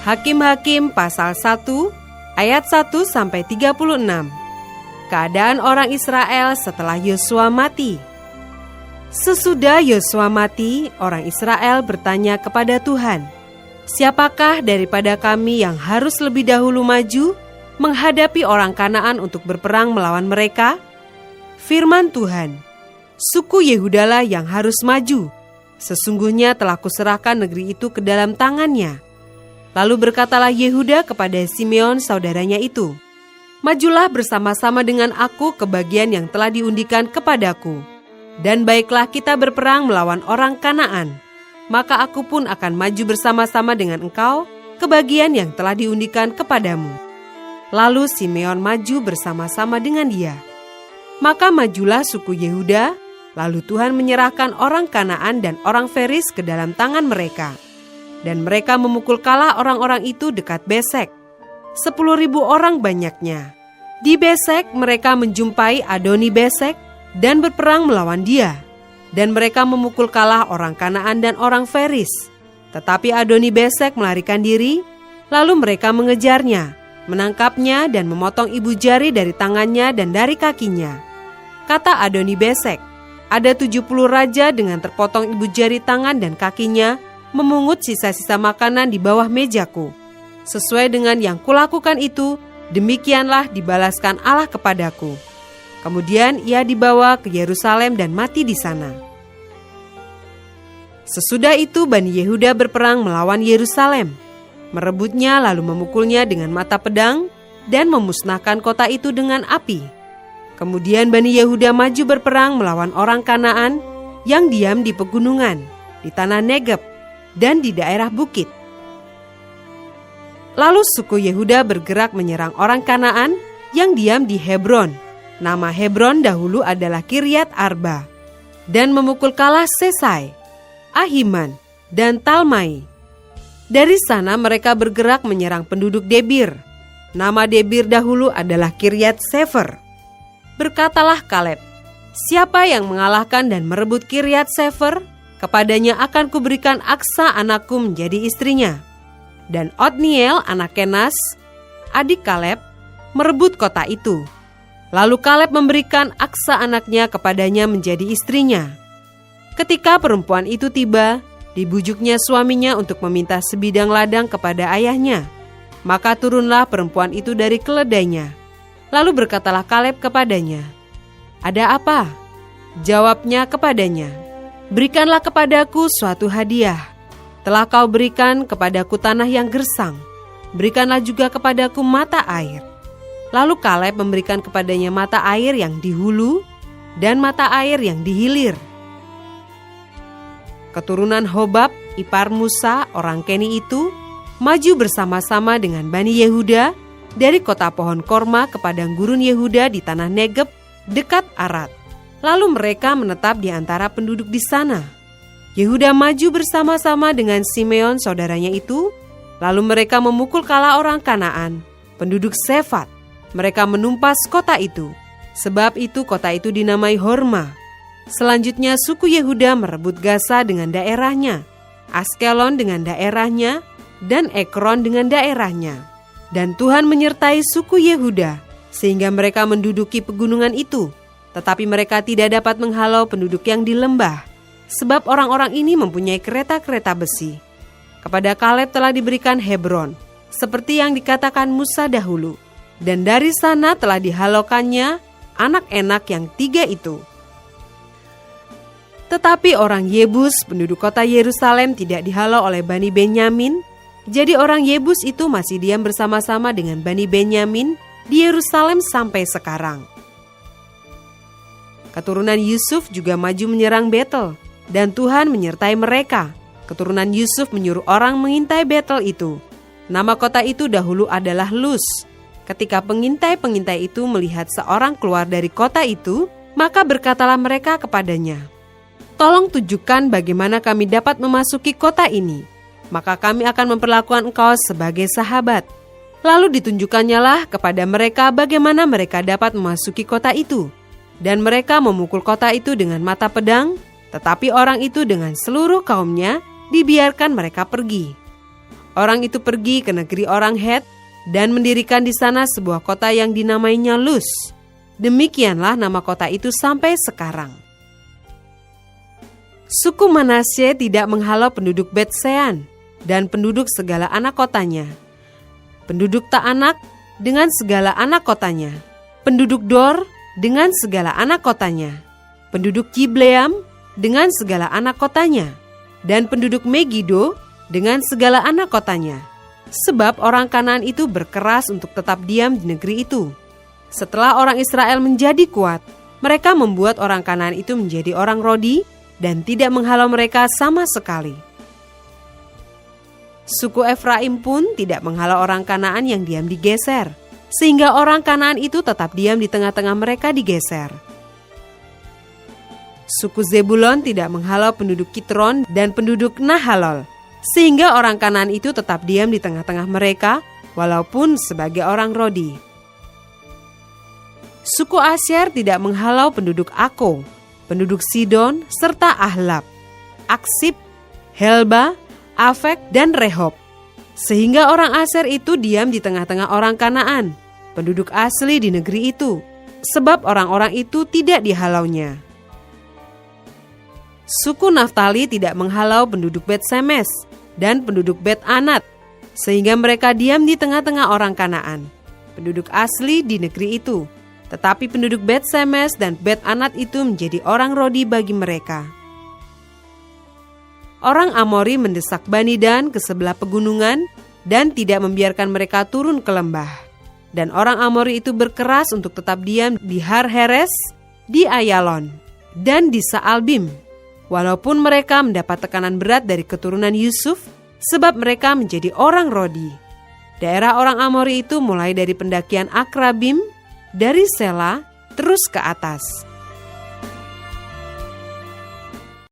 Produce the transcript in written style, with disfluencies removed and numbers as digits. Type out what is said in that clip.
Hakim-Hakim pasal 1 ayat 1-36. Keadaan orang Israel setelah Yosua mati. Sesudah Yosua mati, orang Israel bertanya kepada Tuhan, "Siapakah daripada kami yang harus lebih dahulu maju menghadapi orang Kanaan untuk berperang melawan mereka?" Firman Tuhan, "Suku Yehudalah yang harus maju. Sesungguhnya telah kuserahkan negeri itu ke dalam tangannya." Lalu berkatalah Yehuda kepada Simeon saudaranya itu, "Majulah bersama-sama dengan aku ke bagian yang telah diundikan kepadaku. Dan baiklah kita berperang melawan orang Kanaan. Maka aku pun akan maju bersama-sama dengan engkau ke bagian yang telah diundikan kepadamu." Lalu Simeon maju bersama-sama dengan dia. Maka majulah suku Yehuda, lalu Tuhan menyerahkan orang Kanaan dan orang Feris ke dalam tangan mereka. Dan mereka memukul kalah orang-orang itu dekat Besek. 10.000 orang banyaknya. Di Besek mereka menjumpai Adoni Besek dan berperang melawan dia. Dan mereka memukul kalah orang Kanaan dan orang Feris. Tetapi Adoni Besek melarikan diri, lalu mereka mengejarnya, menangkapnya dan memotong ibu jari dari tangannya dan dari kakinya. Kata Adoni Besek, "Ada 70 raja dengan terpotong ibu jari tangan dan kakinya memungut sisa-sisa makanan di bawah mejaku. Sesuai dengan yang kulakukan itu, demikianlah dibalaskan Allah kepadaku." Kemudian ia dibawa ke Yerusalem dan mati di sana. Sesudah itu Bani Yehuda berperang melawan Yerusalem, merebutnya lalu memukulnya dengan mata pedang dan memusnahkan kota itu dengan api. Kemudian Bani Yehuda maju berperang melawan orang Kanaan yang diam di pegunungan, di tanah Negeb, dan di daerah bukit. Lalu suku Yehuda bergerak menyerang orang Kanaan yang diam di Hebron. Nama Hebron dahulu adalah Kiryat Arba, dan memukul kalah Sesai, Ahiman, dan Talmai. Dari sana mereka bergerak menyerang penduduk Debir. Nama Debir dahulu adalah Kiryat Sefer. Berkatalah Kaleb, "Siapa yang mengalahkan dan merebut Kiryat Sefer, kepadanya akan kuberikan Aksa anakku menjadi istrinya." Dan Otniel anak Kenas, adik Kaleb, merebut kota itu. Lalu Kaleb memberikan Aksa anaknya kepadanya menjadi istrinya. Ketika perempuan itu tiba, dibujuknya suaminya untuk meminta sebidang ladang kepada ayahnya. Maka turunlah perempuan itu dari keledainya. Lalu berkatalah Kaleb kepadanya, "Ada apa?" Jawabnya kepadanya, "Berikanlah kepadaku suatu hadiah. Telah kau berikan kepadaku tanah yang gersang. Berikanlah juga kepadaku mata air." Lalu Kaleb memberikan kepadanya mata air yang di hulu dan mata air yang di hilir. Keturunan Hobab, ipar Musa, orang Keni itu, maju bersama-sama dengan Bani Yehuda dari kota pohon korma ke padang gurun Yehuda di tanah Negeb dekat Arad. Lalu mereka menetap di antara penduduk di sana. Yehuda maju bersama-sama dengan Simeon saudaranya itu. Lalu mereka memukul kalah orang Kanaan, penduduk Sefat. Mereka menumpas kota itu. Sebab itu kota itu dinamai Horma. Selanjutnya suku Yehuda merebut Gaza dengan daerahnya, Askelon dengan daerahnya, dan Ekron dengan daerahnya. Dan Tuhan menyertai suku Yehuda, sehingga mereka menduduki pegunungan itu. Tetapi mereka tidak dapat menghalau penduduk yang di lembah, sebab orang-orang ini mempunyai kereta-kereta besi. Kepada Kaleb telah diberikan Hebron, seperti yang dikatakan Musa dahulu. Dan dari sana telah dihalaukannya anak-anak yang 3 itu. Tetapi orang Yebus, penduduk kota Yerusalem, tidak dihalau oleh Bani Benyamin. Jadi orang Yebus itu masih diam bersama-sama dengan Bani Benyamin di Yerusalem sampai sekarang. Keturunan Yusuf juga maju menyerang Betel, dan Tuhan menyertai mereka. Keturunan Yusuf menyuruh orang mengintai Betel itu. Nama kota itu dahulu adalah Luz. Ketika pengintai-pengintai itu melihat seorang keluar dari kota itu, maka berkatalah mereka kepadanya, "Tolong tunjukkan bagaimana kami dapat memasuki kota ini. Maka kami akan memperlakukan engkau sebagai sahabat." Lalu ditunjukkannya lah kepada mereka bagaimana mereka dapat memasuki kota itu. Dan mereka memukul kota itu dengan mata pedang, tetapi orang itu dengan seluruh kaumnya dibiarkan mereka pergi. orang itu pergi ke negeri orang Het dan mendirikan di sana sebuah kota yang dinamainya Luz. Demikianlah nama kota itu sampai sekarang. Suku Manasye tidak menghalau penduduk Bet-Sean dan penduduk segala anak kotanya, penduduk Ta'anak dengan segala anak kotanya, penduduk Dor dengan segala anak kotanya, penduduk Kibleam dengan segala anak kotanya, dan penduduk Megido dengan segala anak kotanya. Sebab orang Kanaan itu berkeras untuk tetap diam di negeri itu. Setelah orang Israel menjadi kuat, mereka membuat orang Kanaan itu menjadi orang Rodi dan tidak menghalau mereka sama sekali. Suku Efraim pun tidak menghalau orang Kanaan yang diam di Geser, sehingga orang Kanaan itu tetap diam di tengah-tengah mereka di Geser. Suku Zebulon tidak menghalau penduduk Kitron dan penduduk Nahalol, sehingga orang Kanaan itu tetap diam di tengah-tengah mereka, walaupun sebagai orang Rodi. Suku Asyer tidak menghalau penduduk Ako, penduduk Sidon, serta Ahlab, Aksib, Helba, Afek, dan Rehob. Sehingga orang Aser itu diam di tengah-tengah orang Kanaan, penduduk asli di negeri itu, sebab orang-orang itu tidak dihalaunya. Suku Naftali tidak menghalau penduduk Bet-Semes dan penduduk Bet-Anat, sehingga mereka diam di tengah-tengah orang Kanaan, penduduk asli di negeri itu. Tetapi penduduk Bet-Semes dan Bet-Anat itu menjadi orang Rodi bagi mereka. Orang Amori mendesak Bani Dan ke sebelah pegunungan dan tidak membiarkan mereka turun ke lembah. Dan orang Amori itu berkeras untuk tetap diam di Har Heres, di Ayalon, dan di Saalbim. Walaupun mereka mendapat tekanan berat dari keturunan Yusuf, sebab mereka menjadi orang Rodi. Daerah orang Amori itu mulai dari pendakian Akrabim, dari Sela terus ke atas.